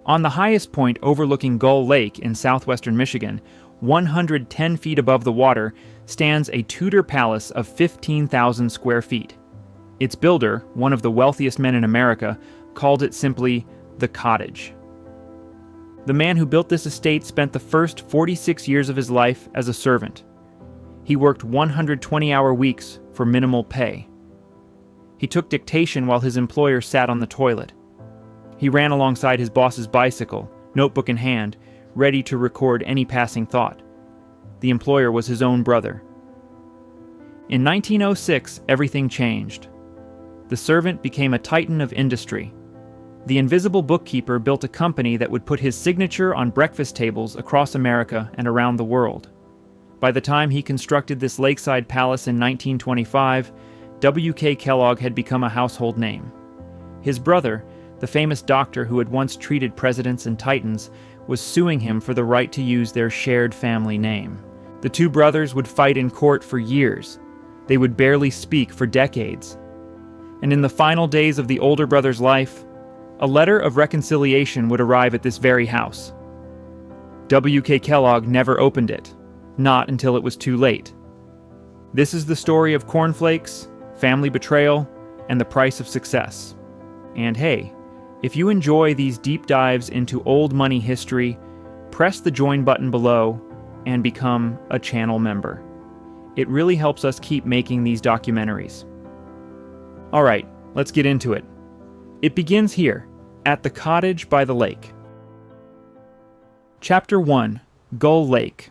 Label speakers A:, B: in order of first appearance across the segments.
A: On the highest point overlooking Gull Lake in southwestern Michigan, 110 feet above the water, stands a Tudor palace of 15,000 square feet. Its builder, one of the wealthiest men in America, called it simply the cottage. The man who built this estate spent the first 46 years of his life as a servant. He worked 120-hour weeks for minimal pay. He took dictation while his employer sat on the toilet. He ran alongside his boss's bicycle, notebook in hand, ready to record any passing thought. The employer was his own brother. In 1906, everything changed. The servant became a titan of industry. The invisible bookkeeper built a company that would put his signature on breakfast tables across America and around the world. By the time he constructed this lakeside palace in 1925, W.K. Kellogg had become a household name. His brother, the famous doctor who had once treated presidents and titans, was suing him for the right to use their shared family name. The two brothers would fight in court for years. They would barely speak for decades. And in the final days of the older brother's life, a letter of reconciliation would arrive at this very house. W.K. Kellogg never opened it, not until it was too late. This is the story of cornflakes, family betrayal, and the price of success. And hey, if you enjoy these deep dives into old money history, press the join button below and become a channel member. It really helps us keep making these documentaries. Alright, let's get into it. It begins here, at the cottage by the lake. Chapter 1, Gull Lake.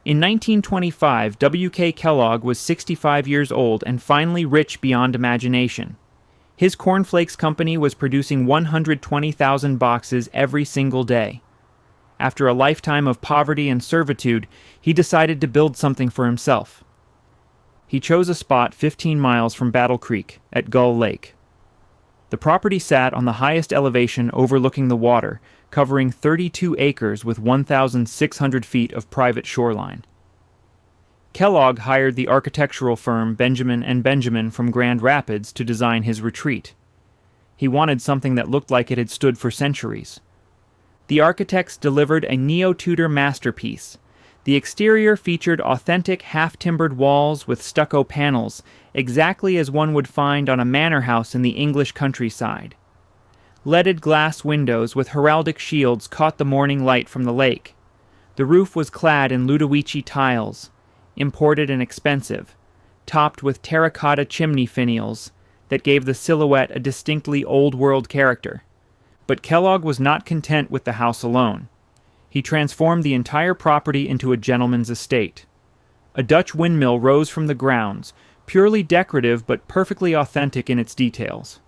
A: In 1925, W.K. Kellogg was 65 years old and finally rich beyond imagination. His cornflakes company was producing 120,000 boxes every single day. After a lifetime of poverty and servitude, he decided to build something for himself. He chose a spot 15 miles from Battle Creek, at Gull Lake. The property sat on the highest elevation overlooking the water, covering 32 acres with 1,600 feet of private shoreline. Kellogg hired the architectural firm Benjamin & Benjamin from Grand Rapids to design his retreat. He wanted something that looked like it had stood for centuries. The architects delivered a neo-Tudor masterpiece. The exterior featured authentic half-timbered walls with stucco panels, exactly as one would find on a manor house in the English countryside. Leaded glass windows with heraldic shields caught the morning light from the lake. The roof was clad in Ludovici tiles, imported and expensive, topped with terracotta chimney finials that gave the silhouette a distinctly old-world character. But Kellogg was not content with the house alone. He transformed the entire property into a gentleman's estate. A Dutch windmill rose from the grounds, purely decorative but perfectly authentic in its details.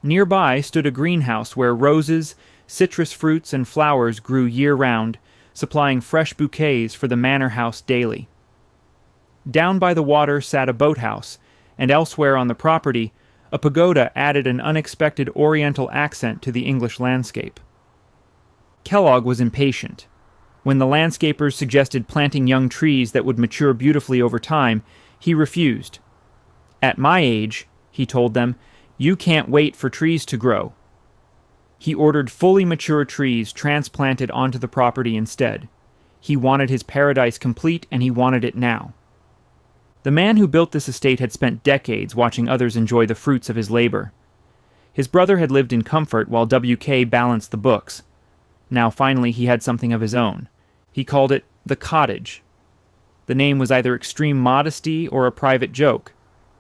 A: Nearby stood a greenhouse where roses, citrus fruits, and flowers grew year-round, supplying fresh bouquets for the manor house daily. Down by the water sat a boathouse, and elsewhere on the property, a pagoda added an unexpected oriental accent to the English landscape. Kellogg was impatient. When the landscapers suggested planting young trees that would mature beautifully over time, he refused. "At my age," he told them, "you can't wait for trees to grow." He ordered fully mature trees transplanted onto the property instead. He wanted his paradise complete, and he wanted it now. The man who built this estate had spent decades watching others enjoy the fruits of his labor. His brother had lived in comfort while W.K. balanced the books. Now finally he had something of his own. He called it the cottage. The name was either extreme modesty or a private joke.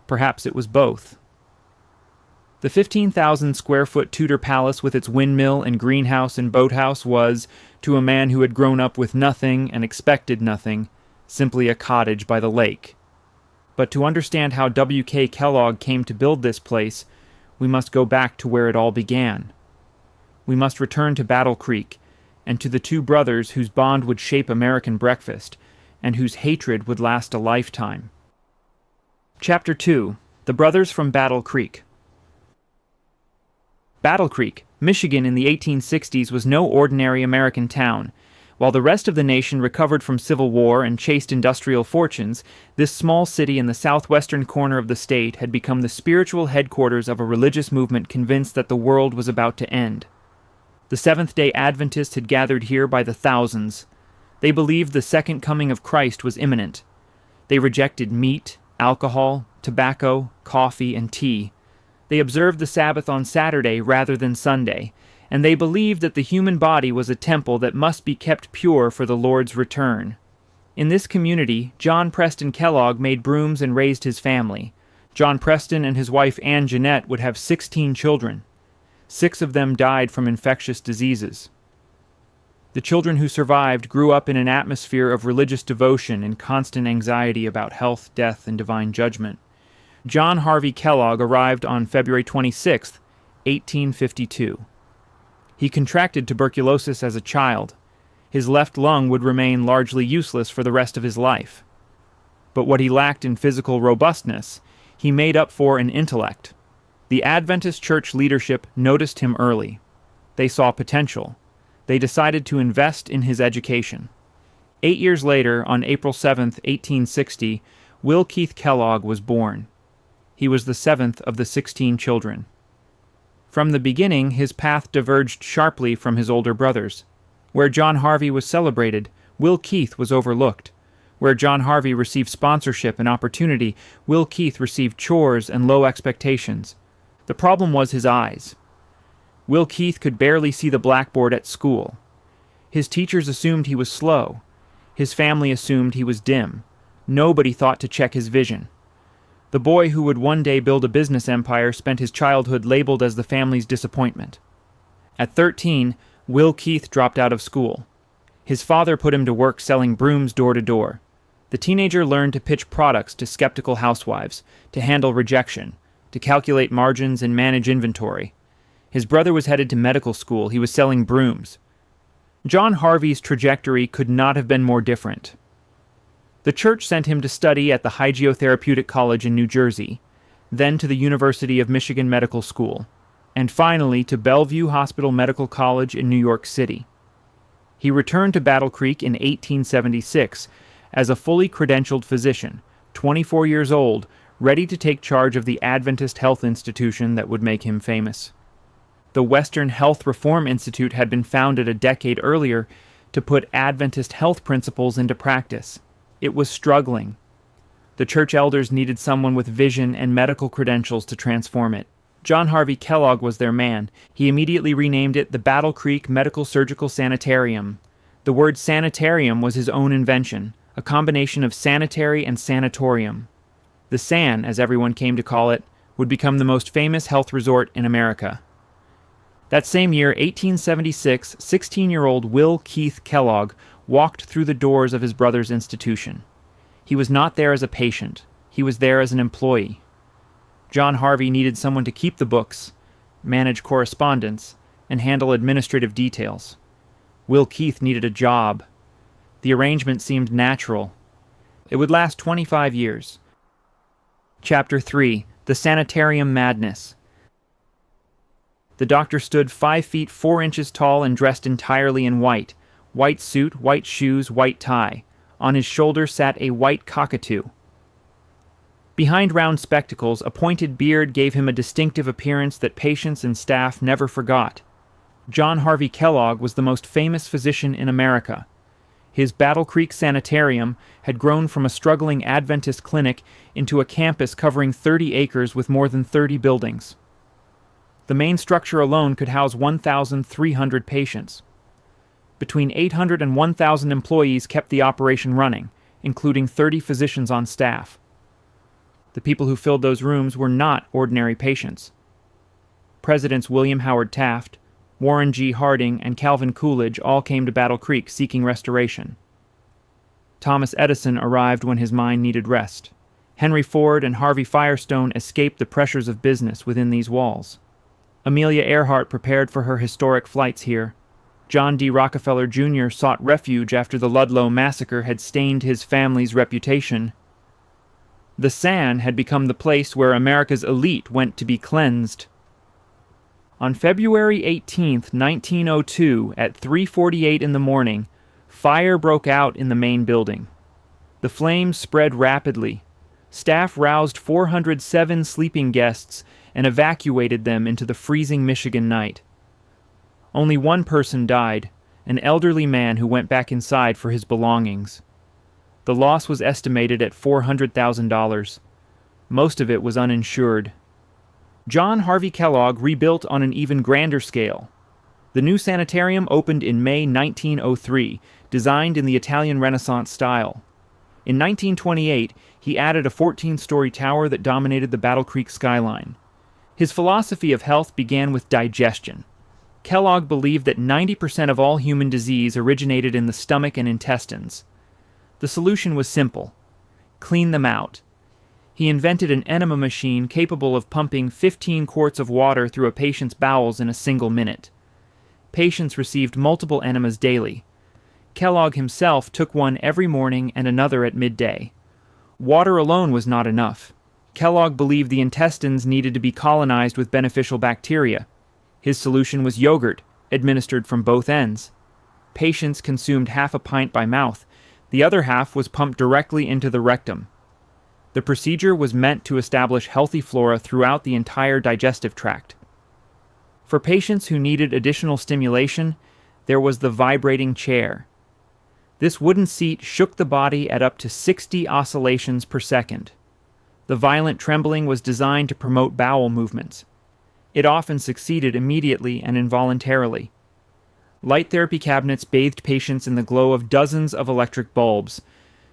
A: Perhaps it was both. The 15,000 square foot Tudor palace with its windmill and greenhouse and boathouse was, to a man who had grown up with nothing and expected nothing, simply a cottage by the lake. But to understand how W.K. Kellogg came to build this place, we must go back to where it all began. We must return to Battle Creek, and to the two brothers whose bond would shape American breakfast, and whose hatred would last a lifetime. Chapter 2, The Brothers from Battle Creek. Battle Creek, Michigan in the 1860s was no ordinary American town. While the rest of the nation recovered from civil war and chased industrial fortunes, this small city in the southwestern corner of the state had become the spiritual headquarters of a religious movement convinced that the world was about to end. The Seventh-day Adventists had gathered here by the thousands. They believed the second coming of Christ was imminent. They rejected meat, alcohol, tobacco, coffee, and tea. They observed the Sabbath on Saturday rather than Sunday, and they believed that the human body was a temple that must be kept pure for the Lord's return. In this community, John Preston Kellogg made brooms and raised his family. John Preston and his wife Ann Jeanette would have 16 children. 6 of them died from infectious diseases. The children who survived grew up in an atmosphere of religious devotion and constant anxiety about health, death, and divine judgment. John Harvey Kellogg arrived on February 26, 1852. He contracted tuberculosis as a child. His left lung would remain largely useless for the rest of his life. But what he lacked in physical robustness, he made up for in intellect. The Adventist church leadership noticed him early. They saw potential. They decided to invest in his education. 8 years later, on April 7, 1860, Will Keith Kellogg was born. He was the 7th of the 16 children. From the beginning, his path diverged sharply from his older brothers. Where John Harvey was celebrated, Will Keith was overlooked. Where John Harvey received sponsorship and opportunity, Will Keith received chores and low expectations. The problem was his eyes. Will Keith could barely see the blackboard at school. His teachers assumed he was slow. His family assumed he was dim. Nobody thought to check his vision. The boy who would one day build a business empire spent his childhood labeled as the family's disappointment. At 13, Will Keith dropped out of school. His father put him to work selling brooms door to door. The teenager learned to pitch products to skeptical housewives, to handle rejection, to calculate margins and manage inventory. His brother was headed to medical school. He was selling brooms. John Harvey's trajectory could not have been more different. The church sent him to study at the Hygiotherapeutic College in New Jersey, then to the University of Michigan Medical School, and finally to Bellevue Hospital Medical College in New York City. He returned to Battle Creek in 1876 as a fully credentialed physician, 24 years old, ready to take charge of the Adventist health institution that would make him famous. The Western Health Reform Institute had been founded a decade earlier to put Adventist health principles into practice. It was struggling. The church elders needed someone with vision and medical credentials to transform it. John Harvey Kellogg was their man. He immediately renamed it the Battle Creek Medical Surgical Sanitarium. The word sanitarium was his own invention, a combination of sanitary and sanatorium. The San, as everyone came to call it, would become the most famous health resort in America. That same year, 1876, 16-year-old Will Keith Kellogg walked through the doors of his brother's institution. He was not there as a patient. He was there as an employee. John Harvey needed someone to keep the books, manage correspondence, and handle administrative details. Will Keith needed a job. The arrangement seemed natural. It would last 25 years. Chapter 3. The Sanitarium Madness. The doctor stood 5 feet 4 inches tall and dressed entirely in white. White suit, white shoes, white tie. On his shoulder sat a white cockatoo. Behind round spectacles, a pointed beard gave him a distinctive appearance that patients and staff never forgot. John Harvey Kellogg was the most famous physician in America. His Battle Creek Sanitarium had grown from a struggling Adventist clinic into a campus covering 30 acres with more than 30 buildings. The main structure alone could house 1,300 patients. Between 800 and 1,000 employees kept the operation running, including 30 physicians on staff. The people who filled those rooms were not ordinary patients. Presidents William Howard Taft, Warren G. Harding, and Calvin Coolidge all came to Battle Creek seeking restoration. Thomas Edison arrived when his mind needed rest. Henry Ford and Harvey Firestone escaped the pressures of business within these walls. Amelia Earhart prepared for her historic flights here. John D. Rockefeller Jr. sought refuge after the Ludlow massacre had stained his family's reputation. The San had become the place where America's elite went to be cleansed. On February 18, 1902, at 3:48 in the morning, Fire broke out in the main building. The flames spread rapidly. Staff roused 407 sleeping guests and evacuated them into the freezing Michigan night. Only one person died, an elderly man who went back inside for his belongings. The loss was estimated at $400,000. Most of it was uninsured. John Harvey Kellogg rebuilt on an even grander scale. The new sanitarium opened in May 1903, designed in the Italian Renaissance style. In 1928, he added a 14-story tower that dominated the Battle Creek skyline. His philosophy of health began with digestion. Kellogg believed that 90% of all human disease originated in the stomach and intestines. The solution was simple: clean them out. He invented an enema machine capable of pumping 15 quarts of water through a patient's bowels in a single minute. Patients received multiple enemas daily. Kellogg himself took one every morning and another at midday. Water alone was not enough. Kellogg believed the intestines needed to be colonized with beneficial bacteria. His solution was yogurt, administered from both ends. Patients consumed half a pint by mouth. The other half was pumped directly into the rectum. The procedure was meant to establish healthy flora throughout the entire digestive tract. For patients who needed additional stimulation, there was the vibrating chair. This wooden seat shook the body at up to 60 oscillations per second. The violent trembling was designed to promote bowel movements. It often succeeded immediately and involuntarily. Light therapy cabinets bathed patients in the glow of dozens of electric bulbs.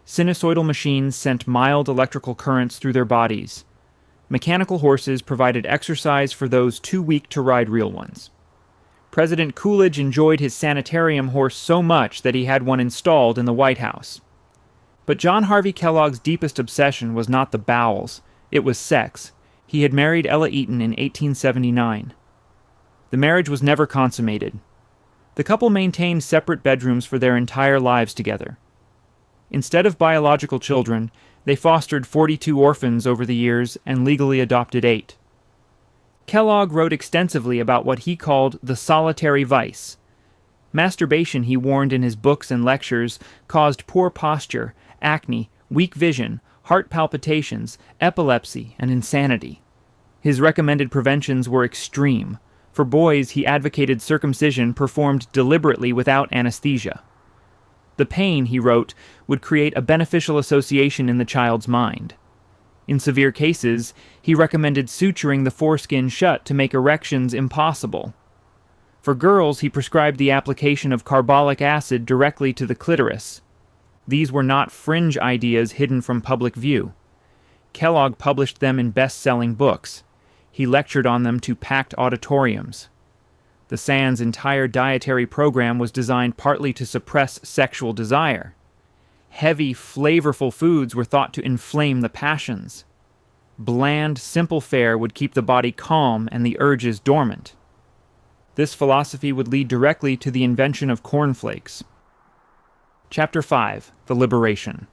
A: Sinusoidal machines sent mild electrical currents through their bodies. Mechanical horses provided exercise for those too weak to ride real ones. President Coolidge enjoyed his sanitarium horse so much that he had one installed in the White House. But John Harvey Kellogg's deepest obsession was not the bowels, it was sex. He had married Ella Eaton in 1879. The marriage was never consummated. The couple maintained separate bedrooms for their entire lives together. Instead of biological children, they fostered 42 orphans over the years and legally adopted 8. Kellogg wrote extensively about what he called the solitary vice. Masturbation, he warned in his books and lectures, caused poor posture, acne, weak vision, heart palpitations, epilepsy, and insanity. His recommended preventions were extreme. For boys, he advocated circumcision performed deliberately without anesthesia. The pain, he wrote, would create a beneficial association in the child's mind. In severe cases, he recommended suturing the foreskin shut to make erections impossible. For girls, he prescribed the application of carbolic acid directly to the clitoris. These were not fringe ideas hidden from public view. Kellogg published them in best-selling books. He lectured on them to packed auditoriums. The Sands' entire dietary program was designed partly to suppress sexual desire. Heavy, flavorful foods were thought to inflame the passions. Bland, simple fare would keep the body calm and the urges dormant. This philosophy would lead directly to the invention of cornflakes. Chapter 5. The Liberation.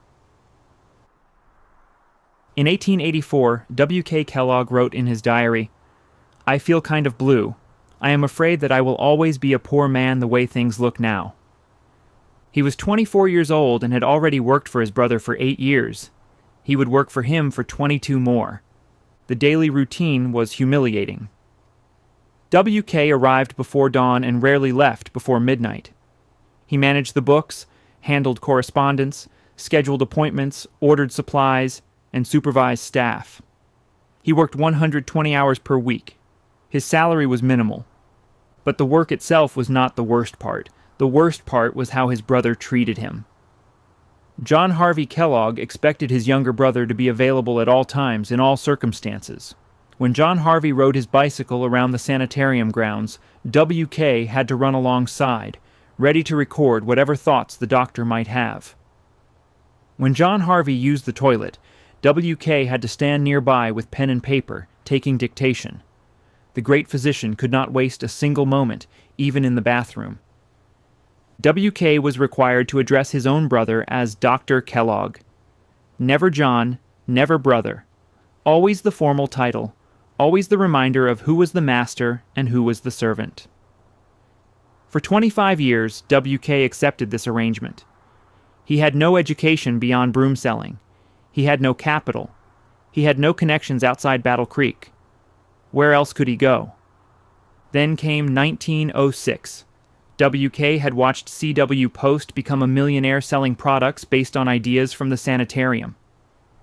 A: In 1884, W.K. Kellogg wrote in his diary, "I feel kind of blue. I am afraid that I will always be a poor man the way things look now." He was 24 years old and had already worked for his brother for 8 years. He would work for him for 22 more. The daily routine was humiliating. W.K. arrived before dawn and rarely left before midnight. He managed the books, handled correspondence, scheduled appointments, ordered supplies, and supervised staff. He worked 120 hours per week. His salary was minimal. But the work itself was not the worst part. The worst part was how his brother treated him. John Harvey Kellogg expected his younger brother to be available at all times in all circumstances. When John Harvey rode his bicycle around the sanitarium grounds, W.K. had to run alongside, ready to record whatever thoughts the doctor might have. When John Harvey used the toilet, W.K. had to stand nearby with pen and paper, taking dictation. The great physician could not waste a single moment, even in the bathroom. W.K. was required to address his own brother as Dr. Kellogg. Never John, never brother. Always the formal title, always the reminder of who was the master and who was the servant. For 25 years, WK accepted this arrangement. He had no education beyond broom selling. He had no capital. He had no connections outside Battle Creek. Where else could he go? Then came 1906. WK had watched C.W. Post become a millionaire selling products based on ideas from the sanitarium.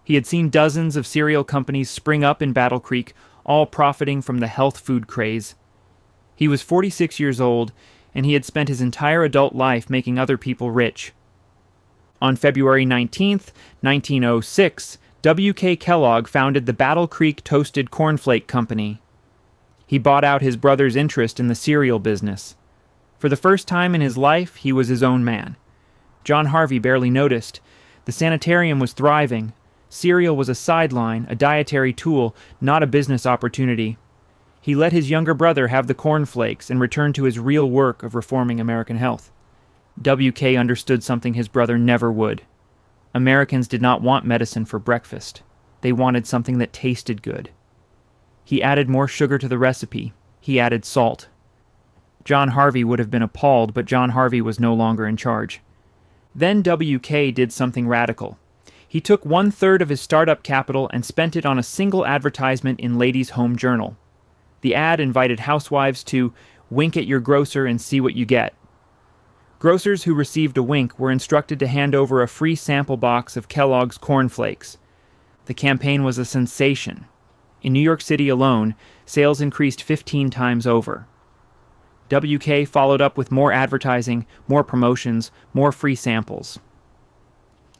A: He had seen dozens of cereal companies spring up in Battle Creek, all profiting from the health food craze. He was 46 years old, and he had spent his entire adult life making other people rich. On February 19, 1906, W.K. Kellogg founded the Battle Creek Toasted Cornflake Company. He bought out his brother's interest in the cereal business. For the first time in his life, he was his own man. John Harvey barely noticed. The sanitarium was thriving. Cereal was a sideline, a dietary tool, not a business opportunity. He let his younger brother have the cornflakes and returned to his real work of reforming American health. WK understood something his brother never would. Americans did not want medicine for breakfast. They wanted something that tasted good. He added more sugar to the recipe. He added salt. John Harvey would have been appalled, but John Harvey was no longer in charge. Then WK did something radical. He took 1/3 of his startup capital and spent it on a single advertisement in Ladies' Home Journal. The ad invited housewives to wink at your grocer and see what you get. Grocers who received a wink were instructed to hand over a free sample box of Kellogg's cornflakes. The campaign was a sensation. In New York City alone, sales increased 15 times over. WK followed up with more advertising, more promotions, more free samples.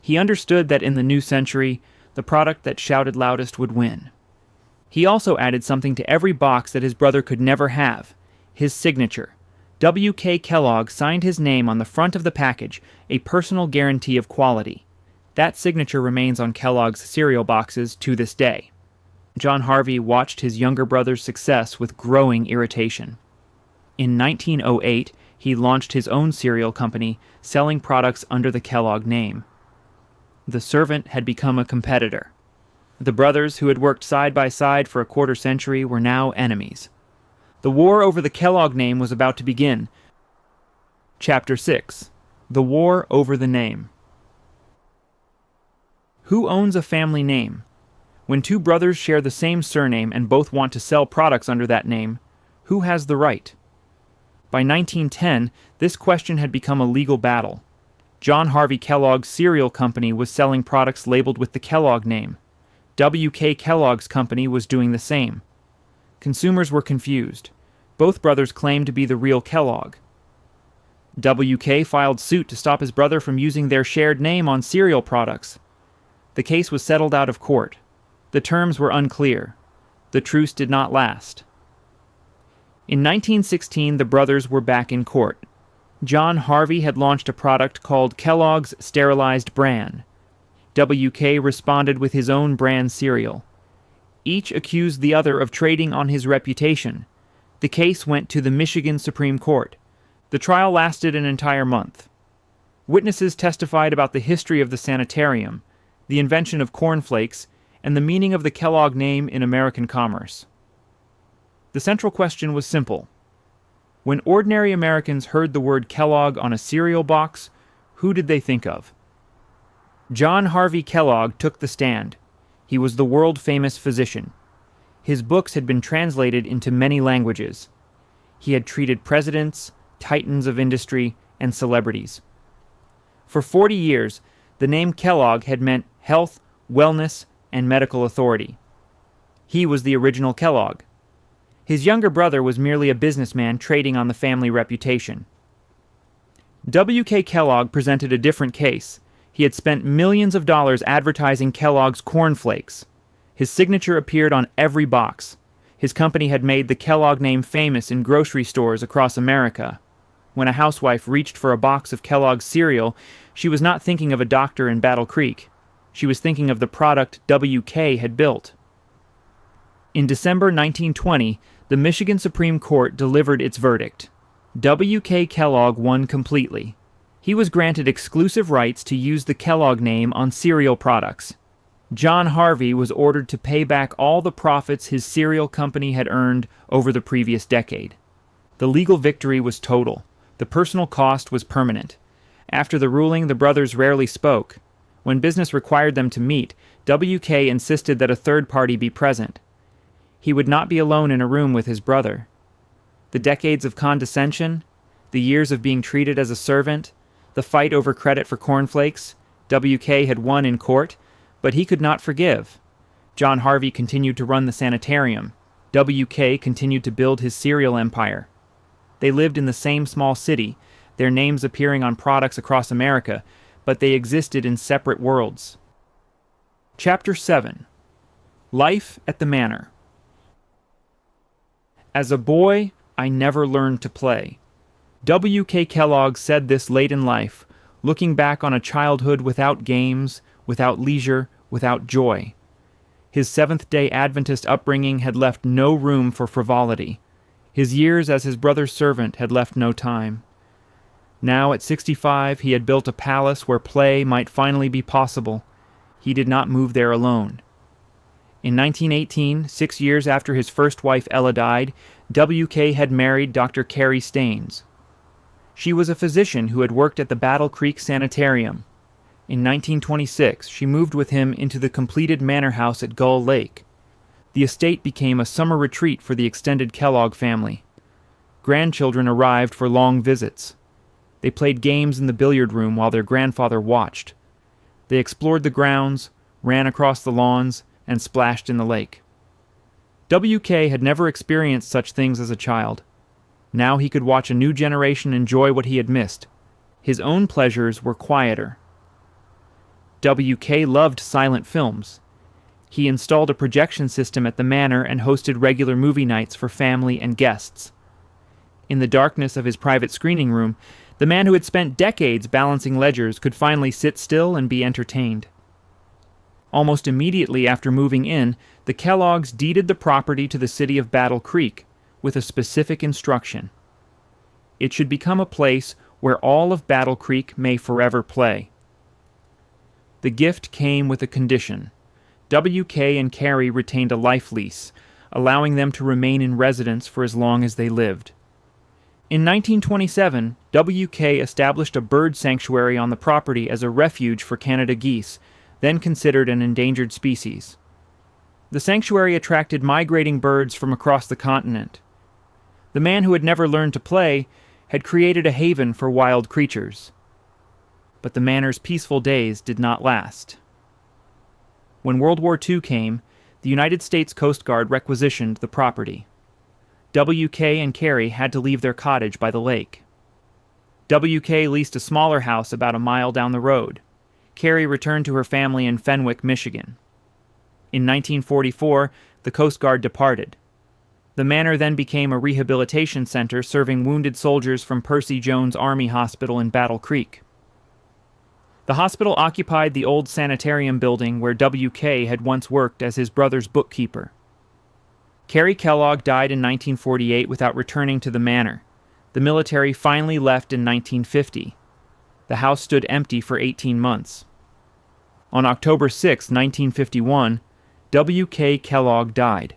A: He understood that in the new century, the product that shouted loudest would win. He also added something to every box that his brother could never have: his signature. W.K. Kellogg signed his name on the front of the package, a personal guarantee of quality. That signature remains on Kellogg's cereal boxes to this day. John Harvey watched his younger brother's success with growing irritation. In 1908, he launched his own cereal company, selling products under the Kellogg name. The servant had become a competitor. The brothers, who had worked side by side for a quarter century, were now enemies. The war over the Kellogg name was about to begin. Chapter 6. The War Over the Name. Who owns a family name? When two brothers share the same surname and both want to sell products under that name, who has the right? By 1910, this question had become a legal battle. John Harvey Kellogg's cereal company was selling products labeled with the Kellogg name. W.K. Kellogg's company was doing the same. Consumers were confused. Both brothers claimed to be the real Kellogg. W.K. filed suit to stop his brother from using their shared name on cereal products. The case was settled out of court. The terms were unclear. The truce did not last. In 1916, the brothers were back in court. John Harvey had launched a product called Kellogg's Sterilized Bran. W.K. responded with his own brand cereal. Each accused the other of trading on his reputation. The case went to the Michigan Supreme Court. The trial lasted an entire month. Witnesses testified about the history of the sanitarium, the invention of cornflakes, and the meaning of the Kellogg name in American commerce. The central question was simple. When ordinary Americans heard the word Kellogg on a cereal box, who did they think of? John Harvey Kellogg took the stand. He was the world-famous physician. His books had been translated into many languages. He had treated presidents, titans of industry, and celebrities. For 40 years, the name Kellogg had meant health, wellness, and medical authority. He was the original Kellogg. His younger brother was merely a businessman trading on the family reputation. W.K. Kellogg presented a different case. He had spent millions of dollars advertising Kellogg's cornflakes. His signature appeared on every box. His company had made the Kellogg name famous in grocery stores across America. When a housewife reached for a box of Kellogg's cereal, she was not thinking of a doctor in Battle Creek. She was thinking of the product W.K. had built. In December 1920, the Michigan Supreme Court delivered its verdict. W.K. Kellogg won completely. He was granted exclusive rights to use the Kellogg name on cereal products. John Harvey was ordered to pay back all the profits his cereal company had earned over the previous decade. The legal victory was total. The personal cost was permanent. After the ruling, the brothers rarely spoke. When business required them to meet, WK insisted that a third party be present. He would not be alone in a room with his brother. The decades of condescension, the years of being treated as a servant, the fight over credit for cornflakes, WK had won in court, but he could not forgive. John Harvey continued to run the sanitarium. WK continued to build his cereal empire. They lived in the same small city, their names appearing on products across America, but they existed in separate worlds. Chapter 7. Life at the Manor. As a boy, I never learned to play. W.K. Kellogg said this late in life, looking back on a childhood without games, without leisure, without joy. His Seventh-day Adventist upbringing had left no room for frivolity. His years as his brother's servant had left no time. Now, at 65, he had built a palace where play might finally be possible. He did not move there alone. In 1918, 6 years after his first wife Ella died, W.K. had married Dr. Carrie Staines. She was a physician who had worked at the Battle Creek Sanitarium. In 1926, she moved with him into the completed manor house at Gull Lake. The estate became a summer retreat for the extended Kellogg family. Grandchildren arrived for long visits. They played games in the billiard room while their grandfather watched. They explored the grounds, ran across the lawns, and splashed in the lake. W.K. had never experienced such things as a child. Now he could watch a new generation enjoy what he had missed. His own pleasures were quieter. W.K. loved silent films. He installed a projection system at the manor and hosted regular movie nights for family and guests. In the darkness of his private screening room, the man who had spent decades balancing ledgers could finally sit still and be entertained. Almost immediately after moving in, the Kelloggs deeded the property to the city of Battle Creek, with a specific instruction. It should become a place where all of Battle Creek may forever play. The gift came with a condition. W.K. and Carrie retained a life lease, allowing them to remain in residence for as long as they lived. In 1927, W.K. established a bird sanctuary on the property as a refuge for Canada geese, then considered an endangered species. The sanctuary attracted migrating birds from across the continent. The man who had never learned to play had created a haven for wild creatures. But the manor's peaceful days did not last. When World War II came, the United States Coast Guard requisitioned the property. W.K. and Carrie had to leave their cottage by the lake. W.K. leased a smaller house about a mile down the road. Carrie returned to her family in Fenwick, Michigan. In 1944, the Coast Guard departed. The manor then became a rehabilitation center serving wounded soldiers from Percy Jones Army Hospital in Battle Creek. The hospital occupied the old sanitarium building where W.K. had once worked as his brother's bookkeeper. Carrie Kellogg died in 1948 without returning to the manor. The military finally left in 1950. The house stood empty for 18 months. On October 6, 1951, W.K. Kellogg died.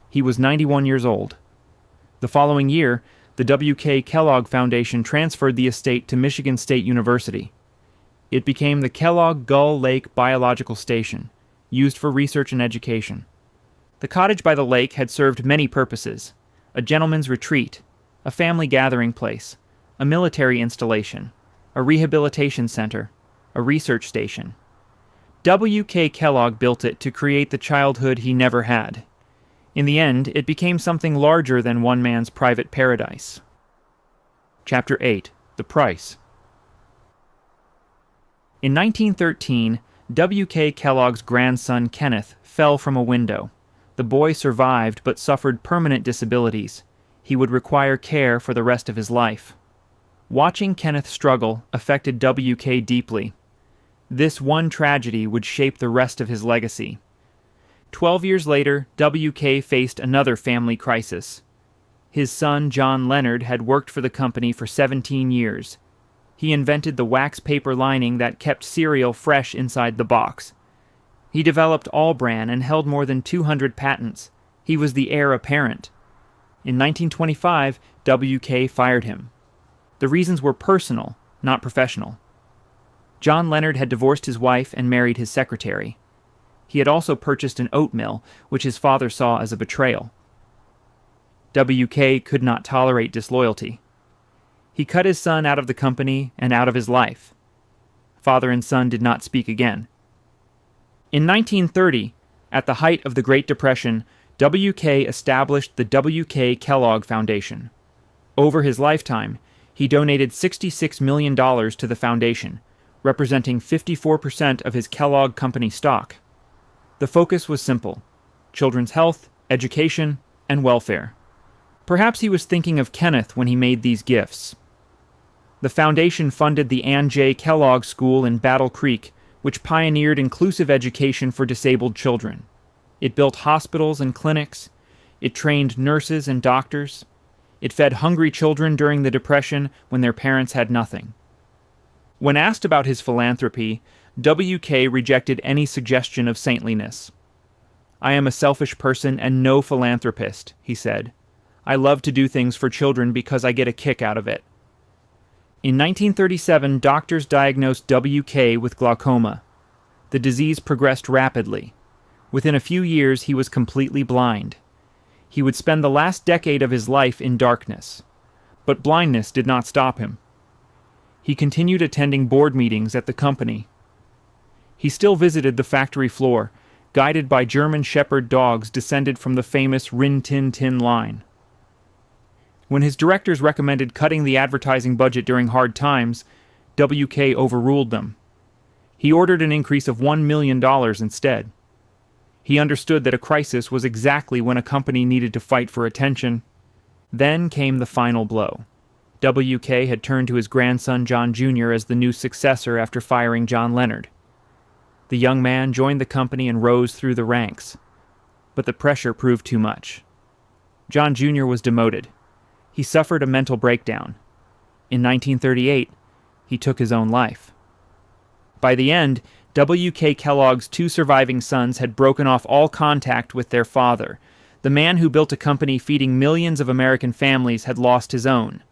A: He was 91 years old. The following year, the W.K. Kellogg Foundation transferred the estate to Michigan State University. It became the Kellogg Gull Lake Biological Station, used for research and education. The cottage by the lake had served many purposes: a gentleman's retreat, a family gathering place, a military installation, a rehabilitation center, a research station. W.K. Kellogg built it to create the childhood he never had. In the end, it became something larger than one man's private paradise. Chapter 8. The Price. In 1913, W.K. Kellogg's grandson Kenneth fell from a window. The boy survived but suffered permanent disabilities. He would require care for the rest of his life. Watching Kenneth struggle affected W.K. deeply. This one tragedy would shape the rest of his legacy. 12 years later, W.K. faced another family crisis. His son, John Leonard, had worked for the company for 17 years. He invented the wax paper lining that kept cereal fresh inside the box. He developed All-Bran and held more than 200 patents. He was the heir apparent. In 1925, W.K. fired him. The reasons were personal, not professional. John Leonard had divorced his wife and married his secretary. He had also purchased an oat mill, which his father saw as a betrayal. WK could not tolerate disloyalty. He cut his son out of the company and out of his life. Father and son did not speak again. In 1930, at the height of the Great Depression, WK established the WK Kellogg Foundation. Over his lifetime, he donated $66 million to the foundation, representing 54% of his Kellogg company stock. The focus was simple: children's health, education, and welfare. Perhaps he was thinking of Kenneth when he made these gifts. The foundation funded the Ann J. Kellogg School in Battle Creek, which pioneered inclusive education for disabled children. It built hospitals and clinics. It trained nurses and doctors. It fed hungry children during the Depression when their parents had nothing. When asked about his philanthropy, WK rejected any suggestion of saintliness. "I am a selfish person and no philanthropist," he said. "I love to do things for children because I get a kick out of it." In 1937, doctors diagnosed WK with glaucoma. The disease progressed rapidly. Within a few years, he was completely blind. He would spend the last decade of his life in darkness. But blindness did not stop him. He continued attending board meetings at the company. He still visited the factory floor, guided by German Shepherd dogs descended from the famous Rin Tin Tin line. When his directors recommended cutting the advertising budget during hard times, WK overruled them. He ordered an increase of $1 million instead. He understood that a crisis was exactly when a company needed to fight for attention. Then came the final blow. WK had turned to his grandson John Jr. as the new successor after firing John Leonard. The young man joined the company and rose through the ranks. But the pressure proved too much. John Jr. was demoted. He suffered a mental breakdown. In 1938, he took his own life. By the end, W.K. Kellogg's two surviving sons had broken off all contact with their father. The man who built a company feeding millions of American families had lost his own.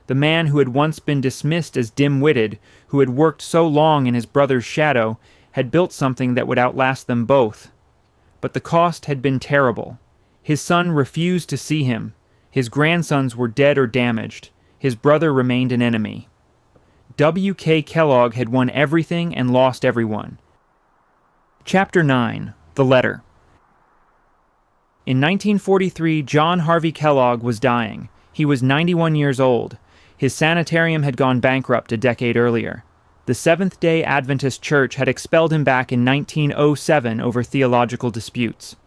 A: The man who had once been dismissed as dim-witted, who had worked so long in his brother's shadow, had built something that would outlast them both. But the cost had been terrible. His son refused to see him. His grandsons were dead or damaged. His brother remained an enemy. W.K. Kellogg had won everything and lost everyone. Chapter 9. The Letter. In 1943, John Harvey Kellogg was dying. He was 91 years old. His sanitarium had gone bankrupt a decade earlier. The Seventh-day Adventist Church had expelled him back in 1907 over theological disputes.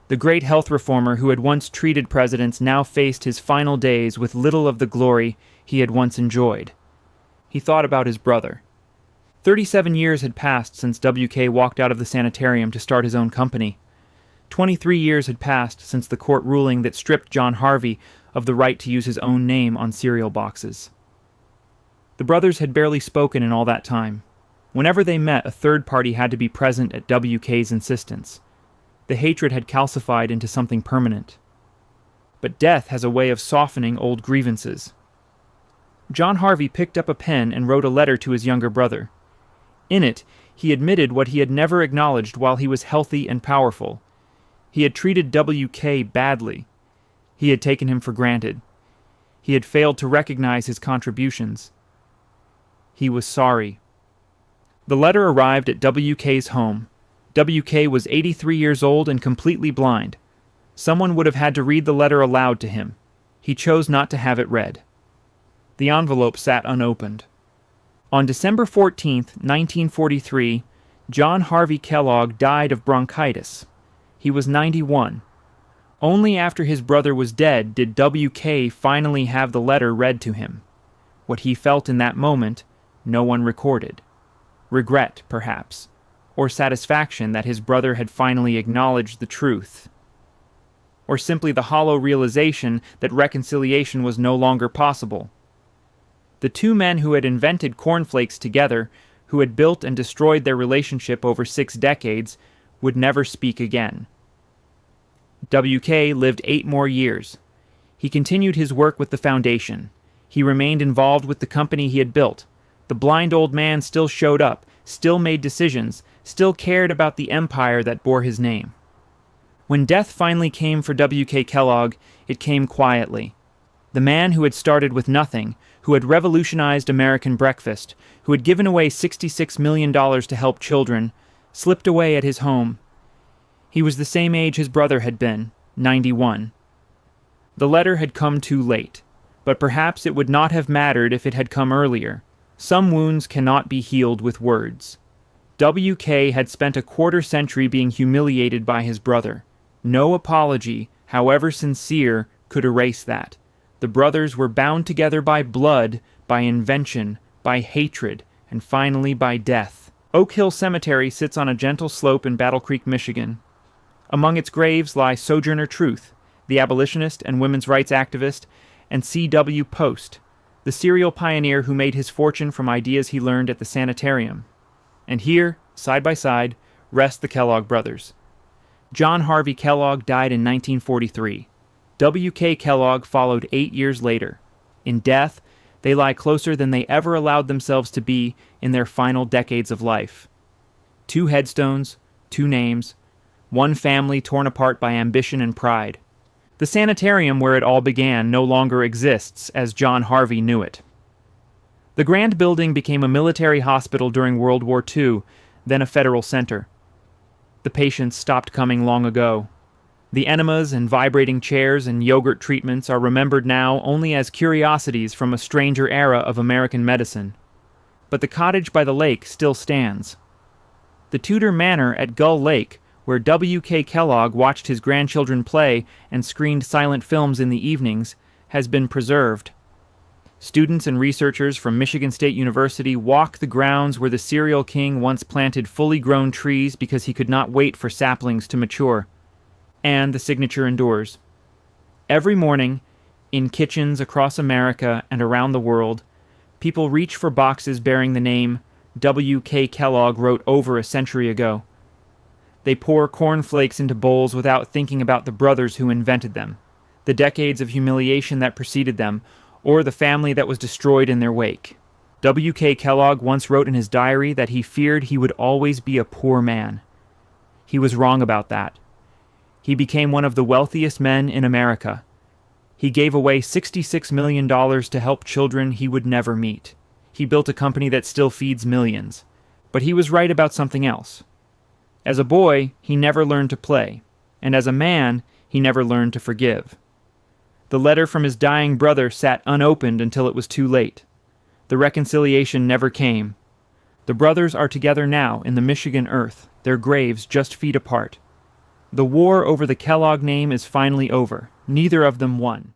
A: The great health reformer who had once treated presidents now faced his final days with little of the glory he had once enjoyed. He thought about his brother. 37 years had passed since W.K. walked out of the sanitarium to start his own company. 23 years had passed since the court ruling that stripped John Harvey of the right to use his own name on cereal boxes. The brothers had barely spoken in all that time. Whenever they met, a third party had to be present at W.K.'s insistence. The hatred had calcified into something permanent. But death has a way of softening old grievances. John Harvey picked up a pen and wrote a letter to his younger brother. In it, he admitted what he had never acknowledged while he was healthy and powerful. He had treated W.K. badly. He had taken him for granted. He had failed to recognize his contributions. He was sorry. The letter arrived at W.K.'s home. W.K. was 83 years old and completely blind. Someone would have had to read the letter aloud to him. He chose not to have it read. The envelope sat unopened. On December 14, 1943, John Harvey Kellogg died of bronchitis. He was 91. Only after his brother was dead did W.K. finally have the letter read to him. What he felt in that moment, no one recorded. Regret, perhaps, or satisfaction that his brother had finally acknowledged the truth. Or simply the hollow realization that reconciliation was no longer possible. The two men who had invented cornflakes together, who had built and destroyed their relationship over 6 decades, would never speak again. W.K. lived 8 more years. He continued his work with the foundation. He remained involved with the company he had built. The blind old man still showed up, still made decisions, still cared about the empire that bore his name. When death finally came for W.K. Kellogg, it came quietly. The man who had started with nothing, who had revolutionized American breakfast, who had given away $66 million to help children, slipped away at his home. He was the same age his brother had been, 91. The letter had come too late, but perhaps it would not have mattered if it had come earlier. Some wounds cannot be healed with words. W.K. had spent a quarter-century being humiliated by his brother. No apology, however sincere, could erase that. The brothers were bound together by blood, by invention, by hatred, and finally by death. Oak Hill Cemetery sits on a gentle slope in Battle Creek, Michigan. Among its graves lie Sojourner Truth, the abolitionist and women's rights activist, and C.W. Post, the serial pioneer who made his fortune from ideas he learned at the sanitarium. And here, side by side, rest the Kellogg brothers. John Harvey Kellogg died in 1943. W.K. Kellogg followed 8 years later. In death, they lie closer than they ever allowed themselves to be in their final decades of life. 2 headstones, 2 names, one family torn apart by ambition and pride. The sanitarium where it all began no longer exists as John Harvey knew it. The grand building became a military hospital during World War II, then a federal center. The patients stopped coming long ago. The enemas and vibrating chairs and yogurt treatments are remembered now only as curiosities from a stranger era of American medicine. But the cottage by the lake still stands. The Tudor Manor at Gull Lake, where W.K. Kellogg watched his grandchildren play and screened silent films in the evenings, has been preserved. Students and researchers from Michigan State University walk the grounds where the serial king once planted fully grown trees because he could not wait for saplings to mature. And the signature endures. Every morning, in kitchens across America and around the world, people reach for boxes bearing the name W.K. Kellogg wrote over a century ago. They pour cornflakes into bowls without thinking about the brothers who invented them, the decades of humiliation that preceded them, or the family that was destroyed in their wake. W.K. Kellogg once wrote in his diary that he feared he would always be a poor man. He was wrong about that. He became one of the wealthiest men in America. He gave away $66 million to help children he would never meet. He built a company that still feeds millions. But he was right about something else. As a boy, he never learned to play, and as a man, he never learned to forgive. The letter from his dying brother sat unopened until it was too late. The reconciliation never came. The brothers are together now in the Michigan earth, their graves just feet apart. The war over the Kellogg name is finally over. Neither of them won.